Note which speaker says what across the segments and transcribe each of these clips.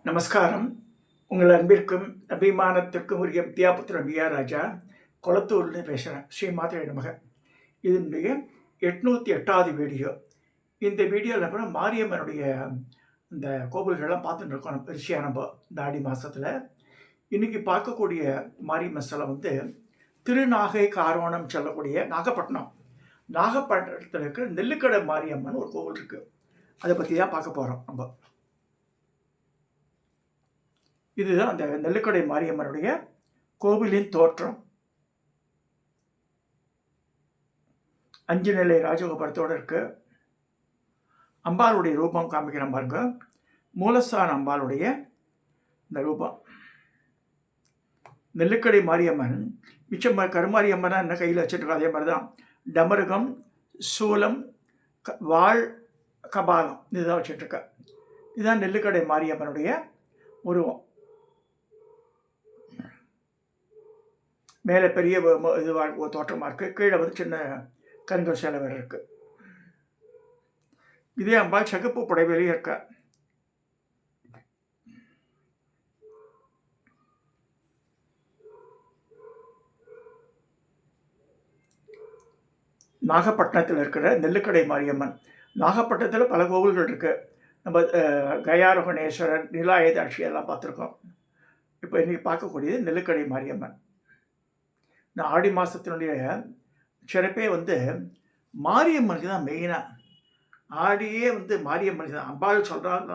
Speaker 1: நமஸ்காரம். உங்கள் அன்பிற்கும் அபிமானத்திற்கும் உரிய வித்யாபுத்திரன் வி.ஆர். ராஜா கொளத்தூர்லேருந்து பேசுகிறேன். ஸ்ரீ மாத்திரை நமக. இதனுடைய 808வது வீடியோ. இந்த வீடியோவில் கூட மாரியம்மனுடைய இந்த கோவில்கள்லாம் பார்த்துட்டு இருக்கோம் வரிசையாக நம்ம இந்த ஆடி மாதத்தில். இன்றைக்கி பார்க்கக்கூடிய மாரியம்மன் ஸ்தலம் திருநாகை காரோணம் சொல்லக்கூடிய நாகப்பட்டினம். நாகப்பட்டினத்தில் இருக்கிற நெல்லுக்கடை மாரியம்மன் ஒரு கோவில் இருக்குது. அதை பற்றி தான் பார்க்க போகிறோம் நம்ம. இதுதான் அந்த நெல்லுக்கடை மாரியம்மனுடைய கோவிலின் தோற்றம். 5 நிலை ராஜகோபுரத்தோடு இருக்கு. அம்பாளுடைய ரூபம் காமிக்கிறோம் பாருங்க. மூலஸ்தான அம்பாளுடைய இந்த ரூபம். நெல்லுக்கடை மாரியம்மன் மிச்சம் கருமாரியம்மனா என்ன கையில் வச்சுருக்கோம் அதே மாதிரி தான். டமருகம், சூலம், வாழ், கபாலம் இதுதான் வச்சுட்ருக்க. இதுதான் நெல்லுக்கடை மாரியம்மனுடைய உருவம். மேலே பெரிய இது தோற்றமாக இருக்குது. கீழே சின்ன கண்கள் சில வேறு இருக்குது. இதே அம்பாள் சகப்பு புடைவெளியே இருக்க. நாகப்பட்டினத்தில் இருக்கிற நெல்லுக்கடை மாரியம்மன். நாகப்பட்டினத்தில் பல கோவில்கள் இருக்குது. நம்ம கயாரோகணேஸ்வரர், நிலாயுதாட்சி எல்லாம் பார்த்துருக்கோம். இப்போ இன்றைக்கி பார்க்கக்கூடியது நெல்லுக்கடை மாரியம்மன். இந்த ஆடி மாதத்தினுடைய சிறப்பே மாரியம்மனுக்கு தான் மெயினாக. ஆடியே மாரியம்மனுக்கு தான். அம்பாள் சொல்கிறாங்க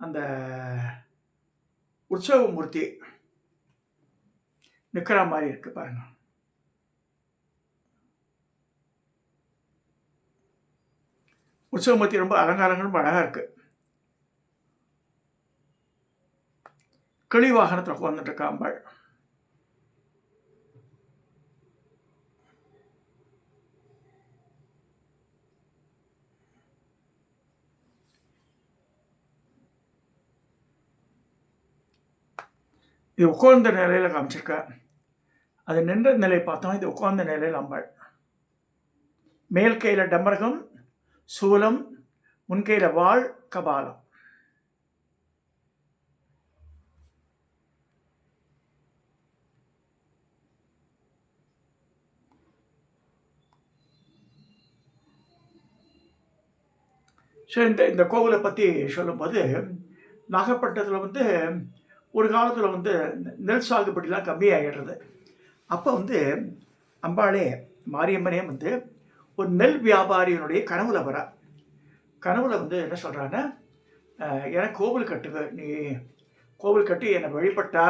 Speaker 1: அந்த உற்சவமூர்த்தி நிற்கிற மாதிரி இருக்குது பாருங்க. உற்சவமூர்த்தி ரொம்ப அலங்காரங்களும் அழகாக இருக்குது. கிளி வாகனத்தில் உட்காந்துட்டு இருக்கா அம்பாள். இது உட்கார்ந்த நிலையில் காமிச்சிருக்க. அது நின்ற நிலை பார்த்தோம். இது உட்கார்ந்த நிலையில் அம்பாள். மேல் கையில் டமரகம், சூலம், முன்கையில் வாழ், கபாலம். ஸோ இந்த கோவிலை பற்றி சொல்லும்போது, நாகப்பட்டினத்தில் ஒரு காலத்தில் நெல் சாகுபடிலாம் கம்மியாகிடுறது. அப்போ அம்பாளே மாரியம்மனே ஒரு நெல் வியாபாரியினுடைய கனவுல வரா. கனவுல என்ன சொல்கிறான்னா, எனக்கு கோவில் கட்டுங்க, நீ கோவில் கட்டி என்னை வழிபட்டா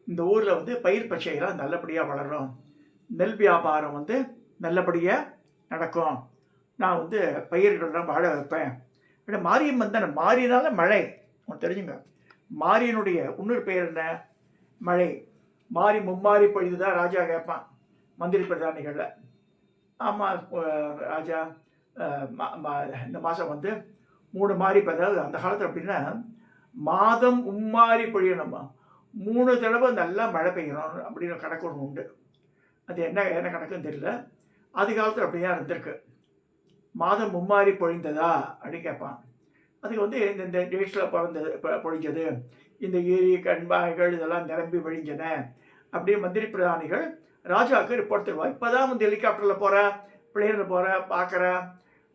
Speaker 1: இந்த ஊரில் பயிர் பச்சையெல்லாம் நல்லபடியாக வளரும், நெல் வியாபாரம் நல்லபடியாக நடக்கும், நான் பயிர்கள்லாம் வாழ வைப்பேன். ஆனால் மாரியம்மன் தானே, மாறினால மழை. உனக்கு தெரிஞ்சுங்க, மாரியனுடைய இன்னொரு பெயர் என்ன? மழை. மாறி மும்மாறி பொழுதுதான் ராஜா கேட்பான் மந்திரி பிரதானிகளில். ஆமாம் ராஜா, இந்த மாதம் 3 மாறி, அதாவது அந்த காலத்தில் அப்படின்னா மாதம் மும்மாறி பொழியணுமா, 3 தடவை நல்லா மழை பெய்யணும் அப்படின்னு கணக்கு ஒன்று உண்டு. அது என்ன கணக்குன்னு தெரியல. அது காலத்தில் அப்படியே இருந்திருக்கு. மாதம் மும்மாறி பொழிந்ததா அப்படின்னு கேட்பான். அதுக்கு இந்த டேட்ஸில் பொழிஞ்சது, இந்த ஏரி கண்பாய்கள் இதெல்லாம் நிரம்பி வழிஞ்சன அப்படின்னு மந்திரி பிரதானிகள் ராஜாவுக்கு ரிப்போர்ட் தருவாள். இப்போ தான் ஹெலிகாப்டரில் போகிற, பிளேனில் போகிற, பார்க்குற,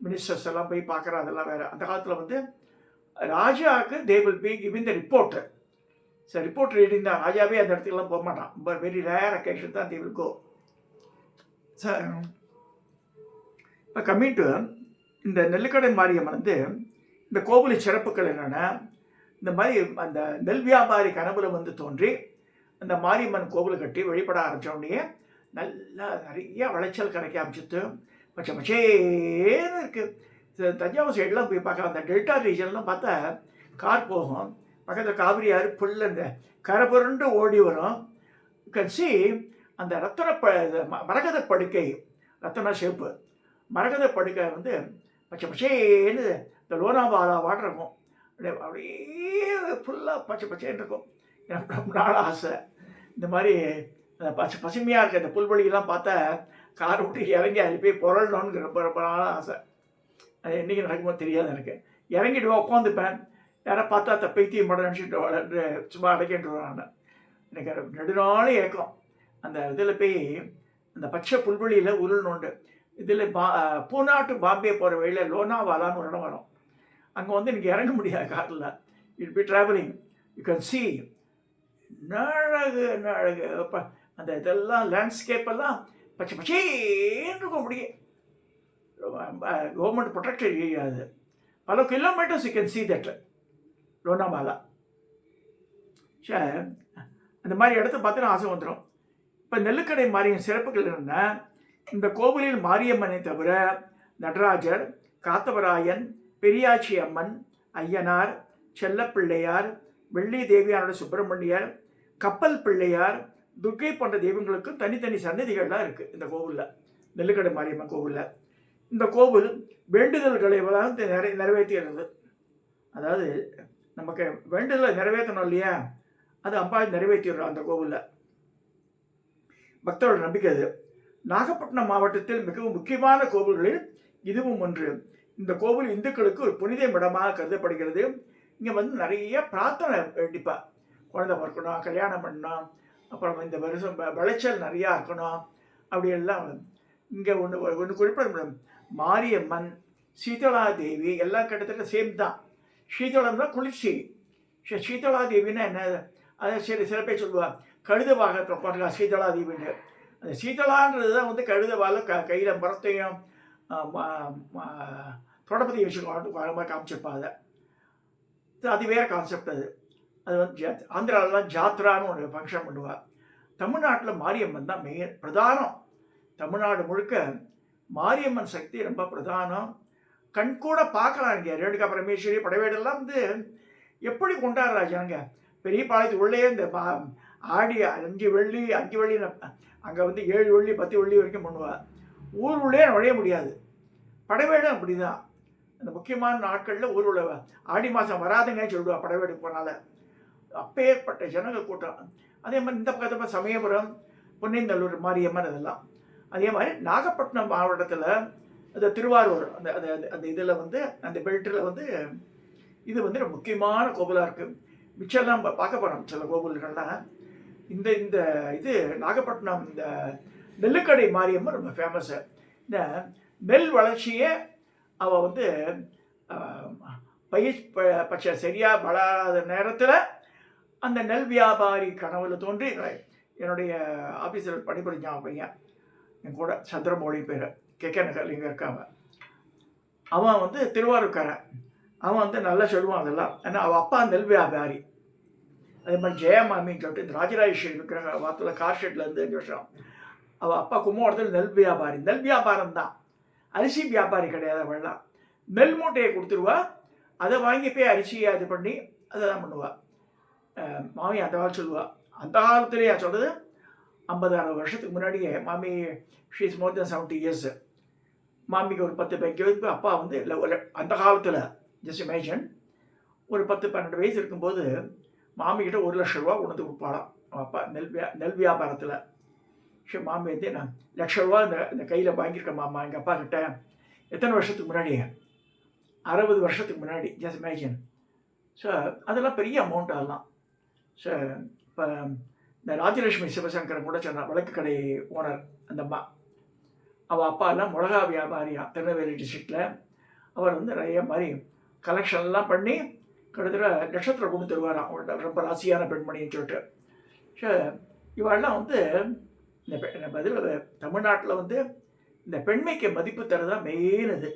Speaker 1: மினிஸ்டர்ஸ் எல்லாம் போய் பார்க்குற, அதெல்லாம் வேறு. அந்த காலத்தில் ராஜாவுக்கு they will be giving the report. Sir report reading தான். ராஜாவே அந்த இடத்துக்குலாம் போக மாட்டான். பட் வெரி ரேர் அக்கேஷன் தான் தே வில் கோ. சார் இப்போ கம்மிங் டு இந்த நெல்லுக்கடை மாரியம்மன் இந்த கோவிலின் சிறப்புகள் என்னென்னா, இந்த மாதிரி அந்த நெல் வியாபாரி கனவுல தோன்றி அந்த மாரியம்மன் கோவில் கட்டி வழிபட ஆரம்பித்தோடனே நல்லா நிறைய விளைச்சல் கிடைக்க ஆரம்பிச்சுட்டு பச்சை பச்சேன்னு இருக்குது. தஞ்சாவூர் சைடெலாம் போய் பார்க்கலாம். அந்த டெல்டா ரீஜன்லாம் பார்த்தா கார் போகும், பக்கத்தில் காவிரி ஆறு புல்ல இந்த கரை புரண்டு ஓடி வரும். கட்சி அந்த மரகத படுக்கை, ரத்தன ஷேப்பு மரகத படுக்கை பச்சை பச்சேன்னு இந்த லோனாவாலா வாட்டர் இருக்கும். அப்படியே ஃபுல்லாக பச்சை பச்சைன்னு இருக்கும். எனக்கு ரொம்ப நாள் ஆசை இந்த மாதிரி பசுமையாக இருக்க இந்த புல்வெளியெல்லாம் பார்த்தா கார் விட்டு இறங்கி அது போய் புரளணுங்கிற ரொம்ப ரொம்ப நாள் ஆசை. அது என்றைக்கு நடக்குமோ தெரியாது எனக்கு. இறங்கிட்டு உட்காந்துப்பேன். யாரை பார்த்தா பைத்தியம் மடம் நினச்சிட்டு வளர்ந்து சும்மா அடைக்கின்றான். நான் எனக்கு நெடுநாள் ஏக்கம். அந்த இதில் போய் அந்த பச்சை புல்வெளியில் உருள்னுண்டு. இதில் பூனா டு பாம்பே போகிற வழியில் லோனாவாலான்னு ஒரு இடம் வரும். அங்கே வந்து எனக்கு இறங்க முடியாது காரில். It be travelling, you can see என்ன அழகு அந்த இதெல்லாம் லேண்ட்ஸ்கேப்பெல்லாம் பச்சை பச்சேன்னு இருக்கும். அப்படியே கவர்மெண்ட் ப்ரொடெக்டட் ஏரியா அது. பல kilometres you can see that Lonavala. அந்த மாதிரி இடத்த பார்த்து ஆசை வந்துடும். இப்போ நெல்லுக்கடை மாரியின் சிறப்புகள் என்னென்னா, இந்த கோவிலில் மாரியம்மனை தவிர நடராஜர், காத்தவராயன், பெரியாச்சி அம்மன், ஐயனார், செல்லப்பிள்ளையார், வெள்ளி தேவியானோட சுப்பிரமணியர், கப்பல் பிள்ளையார், துர்க்கை போன்ற தெய்வங்களுக்கும் தனித்தனி சன்னதிகள்லாம் இருக்குது இந்த கோவிலில், நெல்லுக்கடை மாரியம்மன் கோவிலில். இந்த கோவில் வேண்டுதல்களை நிறைவேற்றுகிறது. அதாவது நமக்கு வேண்டுதலை நிறைவேற்றணும் இல்லையா, அது அம்பாள் நிறைவேற்றிடுறோம் அந்த கோவிலில். பக்தரோட நம்பிக்கை அது. நாகப்பட்டினம் மாவட்டத்தில் மிகவும் முக்கியமான கோவில்களில் இதுவும் ஒன்று. இந்த கோவில் இந்துக்களுக்கு ஒரு புனித இடமாக கருதப்படுகிறது. இங்கே வந்து நிறைய பிரார்த்தனை வேண்டிப்பா. குழந்தை பிறக்கணும், கல்யாணம் பண்ணணும், அப்புறம் இந்த வருஷம் விளைச்சல் நிறையா இருக்கணும், அப்படியெல்லாம். இங்கே ஒன்று குறிப்பிட மாரியம்மன், சீதளா தேவி எல்லாம் கிட்டத்தட்ட சேம் தான். சீதளம்னா குளிர்ச்சி. சீதளா தேவின்னா என்ன, அதை சில பேர் சொல்லுவாள் கழுத பாகத்தில் போடுறா சீதளா தேவின்னு. அந்த சீதளான்றது தான் வந்து கழுத வாழ கையில் மரத்தையும் தொடப்பத்தையும் வச்சு காமிச்சிருப்பாங்க. அது வேறு கான்செப்ட். அது வந்து ஆந்திராவிலாம் ஜாத்ரான்னு ஒரு ஃபங்க்ஷன் பண்ணுவாள். தமிழ்நாட்டில் மாரியம்மன் தான் பிரதானம். தமிழ்நாடு முழுக்க மாரியம்மன் சக்தி ரொம்ப பிரதானம். கண்கூட பார்க்கலாம். இங்கே ரேணுகா பரமேஸ்வரி படைவேடெல்லாம் வந்து எப்படி கொண்டாடுறா ஜனங்க. பெரிய பாளையத்து உள்ளே இந்த ஆடி 5 வெள்ளி அங்கே வந்து 7 வெள்ளி 10 வெள்ளி வரைக்கும் பண்ணுவாள். ஊர் உள்ளே நுழைய முடியாது. படைவேடும் அப்படி தான். அந்த முக்கியமான நாட்களில் ஊர் உள்ள ஆடி மாதம் வராதுங்கன்னு சொல்லுவாள் படைவேடு போனால. அப்பேற்பட்ட ஜனங்கள் கூட்டம். அதே மாதிரி இந்த பக்கத்தில் சமயபுரம், பொன்னிந்தல்லூர் மாரியம்மன் இதெல்லாம். அதே மாதிரி நாகப்பட்டினம் மாவட்டத்தில் அந்த திருவாரூர் அந்த அந்த இதில் வந்து அந்த பெல்ட்டில் வந்து இது வந்து ஒரு முக்கியமான கோவிலாக இருக்குது. மிச்சம்லாம் பார்க்க போகிறோம் சில கோவில்கள்லாம். இந்த இந்த இது நாகப்பட்டினம் இந்த நெல்லுக்கடை மாரியம்மன் ரொம்ப ஃபேமஸ்ஸு. இந்த நெல் வளர்ச்சியை அவள் வந்து பச்சை சரியாக வளராத நேரத்தில் அந்த நெல் வியாபாரி கனவுல தோன்றி என்னுடைய ஆஃபீஸில் பணிபுரிஞ்சான் பையன் என் கூட, சந்திரமௌழி பேர், கே நகர் இங்கே இருக்காங்க. அவன் வந்து திருவாரூர்காரன். அவன் வந்து நல்லா சொல்லுவான் அதெல்லாம். ஏன்னா அவள் அப்பா நெல் வியாபாரி. அதே மாதிரி ஜெயமாமின்னு சொல்லிட்டு இந்த ராஜராஜேஸ்வரி விக்கிரக வாரத்தில் கார்ஷெட்லேருந்து 5 வருஷம். அவள் அப்பா கும்பகோணத்தில் நெல் வியாபாரி. நெல் வியாபாரம் தான், அரிசி வியாபாரி கிடையாது. அவள்லாம் நெல் மூட்டையை கொடுத்துருவா, அதை வாங்கி போய் அரிசியை இது பண்ணி அதை தான் பண்ணுவாள். மாமி அந்த காலம் சொல்லுவாள். அந்த காலத்துலேயே சொல்கிறது 50-60 வருஷத்துக்கு முன்னாடியே. மாமி ஷீஸ் மோர் தென் 70 இயர்ஸ். மாமிக்கு ஒரு 10 வயசுக்கு அப்பா வந்து இல்லை அந்த காலத்தில் ஜஸ்ட் இமேஜின் ஒரு 10-12 வயசு இருக்கும்போது மாமிக்கிட்ட 1 லட்ச ரூபா கொண்டு வந்து கொடுப்பாளாம் அப்பா நெல் வியாபாரத்தில். சரி, மாமி வந்து நான் 1 லட்ச ரூபா இந்த கையில் வாங்கியிருக்கேன் மாமா எங்கள் அப்பா கிட்ட. எத்தனை வருஷத்துக்கு முன்னாடி? 60 வருஷத்துக்கு முன்னாடி. Just imagine. ஸோ அதெல்லாம் பெரிய அமௌண்ட். அதெல்லாம் ஸோ இப்போ இந்த ராஜலட்சுமி சிவசங்கரன் கூட சொன்னார், விளக்கு கடை ஓனர் அந்த அம்மா. அவள் அப்பா எல்லாம் மிளகா வியாபாரியா திருநெல்வேலி டிஸ்ட்ரிக்டில். அவர் வந்து நிறைய மாதிரி கலெக்ஷன்லாம் பண்ணி கிட்டத்தட்ட லட்சத்தில் கொண்டு தருவாராம். அவங்கள்ட்ட ரொம்ப ராசியான பெண்மணின்னு சொல்லிட்டு. ஸோ இவாளெலாம் வந்து இந்த பதில் தமிழ்நாட்டில் வந்து இந்த பெண்மைக்கு மதிப்பு தரதான் மெயின். இது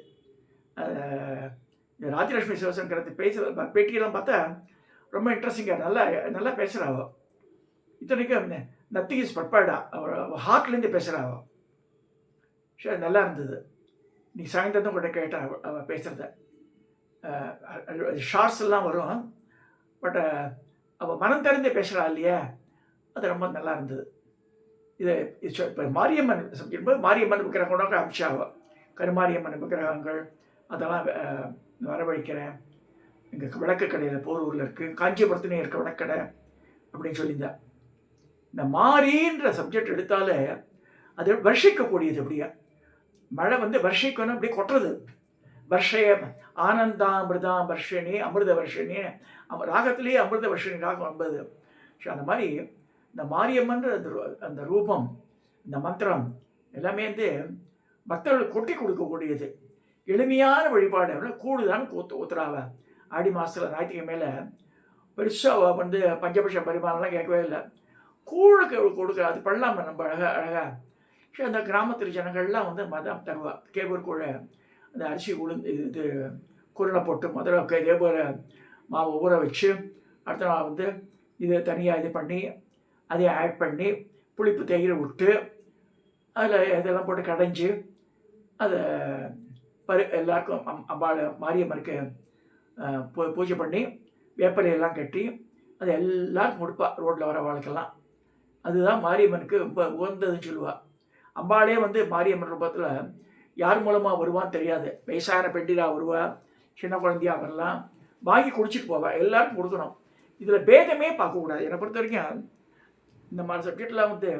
Speaker 1: இந்த ராஜலட்சுமி சிவசங்கரத்து பேசுகிற பேட்டியெல்லாம் பார்த்தா ரொம்ப இன்ட்ரெஸ்டிங்காக நல்லா பேசுகிறாவோ. இத்தனைக்கும் நத்திங் இஸ் பட்பாடா, அவள் ஹார்ட்லேருந்து பேசுகிறாவோ. ஸோ நல்லா இருந்தது. நீ சாயந்தரம் கூட கேட்டால் அவள் பேசுகிறத ஷார்ட்ஸ் எல்லாம் வரும். பட் அவள் மனம் தெரிஞ்சு பேசுகிறா இல்லையா, அது ரொம்ப நல்லா இருந்தது. இது இப்போ மாரியம்மன் சமைக்கும்போது மாரியம்மன் விக்கிரகம் கூட அமிச்சாவோ. கருமாரியம்மன் விக்கிரகங்கள் அதெல்லாம் வரவழைக்கிறேன். எங்கள் விளக்கு கடையில் போரூரில் இருக்குது, காஞ்சிபுரத்துலேயும் இருக்க விளக்கடை அப்படின்னு சொல்லியிருந்தேன். இந்த மாரின்ற சப்ஜெக்ட் எடுத்தாலே அது வருஷிக்கக்கூடியது. அப்படியே மழை வந்து வருஷிக்கணும், அப்படியே கொட்டுறது. வர்ஷய ஆனந்தாமிருதாம் வர்ஷினி அமிர்த வர்ஷினி ராகத்திலேயே அமிர்த வர்ஷினி ராகம் 9. ஸோ அந்த மாதிரி இந்த மாரியம்மன்ற அந்த ரூபம், இந்த மந்திரம் எல்லாமே வந்து பக்தர்களுக்கு கொட்டி கொடுக்கக்கூடியது. எளிமையான வழிபாடு. கூடு தான் ஊத்துறாவ. ஆடி மாதத்தில் ஞாயிற்றுக்கு மேலே பெருசாக வந்து பஞ்சபட்ச பரிமாணம்லாம் கேட்கவே இல்லை. கூழுக்கு கொடுக்குற அது பண்ணலாமா நம்ம அழகாக. ஸோ அந்த கிராமத்தில் ஜனங்கள்லாம் வந்து மதம் தருவா. கேபூர் கூழ அந்த அரிசி உளுந்து இது குருணை போட்டு முதல்ல இதே போல் மாவு ஊற வச்சு அடுத்த நாள் வந்து இது தனியாக இது பண்ணி அதை ஆட் பண்ணி புளிப்பு தயிரை விட்டு அதில் இதெல்லாம் போட்டு கடைஞ்சி அதை எல்லாருக்கும் அம்பாள் மாரியம்மனுக்கு பூஜை பண்ணி வேப்பலையெல்லாம் கட்டி அதை எல்லாருக்கும் கொடுப்பா. ரோட்டில் வர வாழ்க்கெல்லாம் அதுதான் மாரியம்மனுக்கு ரொம்ப உகந்ததுன்னு சொல்லுவாள். அம்பாளே வந்து மாரியம்மன் ரூபத்தில் யார் மூலமாக வருவான்னு தெரியாது. வயசான பெண்டிரா வருவா, சின்ன குழந்தையாக வரலாம், வாங்கி குடிச்சிட்டு போவாள். எல்லாருக்கும் கொடுக்கணும். இதில் பேதமே பார்க்கக்கூடாது. என்னை பொறுத்த வரைக்கும் இந்த மாதிரி சப்ஜெக்டில் வந்து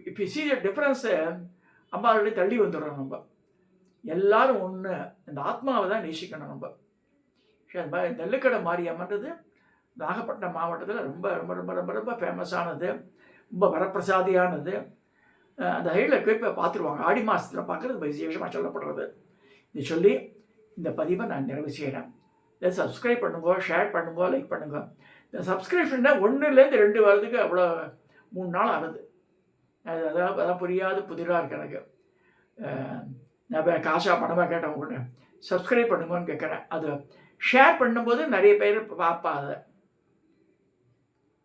Speaker 1: இப்போ சி டிஃப்ரென்ஸை அம்பாளுடைய தள்ளி வந்துடுறோம். நம்ம எல்லாரும் ஒன்று இந்த ஆத்மாவை தான் நேசிக்கணும் நம்ம. அந்த மாதிரி நெல்லுக்கடை மாரியம்மன்றது நாகப்பட்டினம் மாவட்டத்தில் ரொம்ப ரொம்ப ரொம்ப ரொம்ப ரொம்ப ஃபேமஸானது, ரொம்ப வரப்பிரசாதியானது. அந்த சைடில் போய் பார்த்துருவாங்க. ஆடி மாதத்தில் பார்க்குறது விசேஷமாக சொல்லப்படுறது. இதை சொல்லி இந்த பதிவை நான் நிறைவு செய்கிறேன். இதை சப்ஸ்கிரைப் பண்ணுங்க, ஷேர் பண்ணுங்க, லைக் பண்ணுங்க. இந்த சப்ஸ்கிரிப்ஷன்னா 1லேருந்து 2 வரதுக்கு அவ்வளோ 3 நாள் ஆகுது. அதான் புரியாது, புதிராக இருக்கு எனக்கு. நான் காசாக பணமாக கேட்டவங்க கூட சப்ஸ்கிரைப் பண்ணுங்கன்னு கேட்குறேன். அது ஷேர் பண்ணும்போது நிறைய பேர் பார்ப்பா. அதை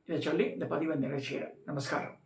Speaker 1: இதை சொல்லி இந்த பதிவை நிறைவு செய்கிறேன். நமஸ்காரம்.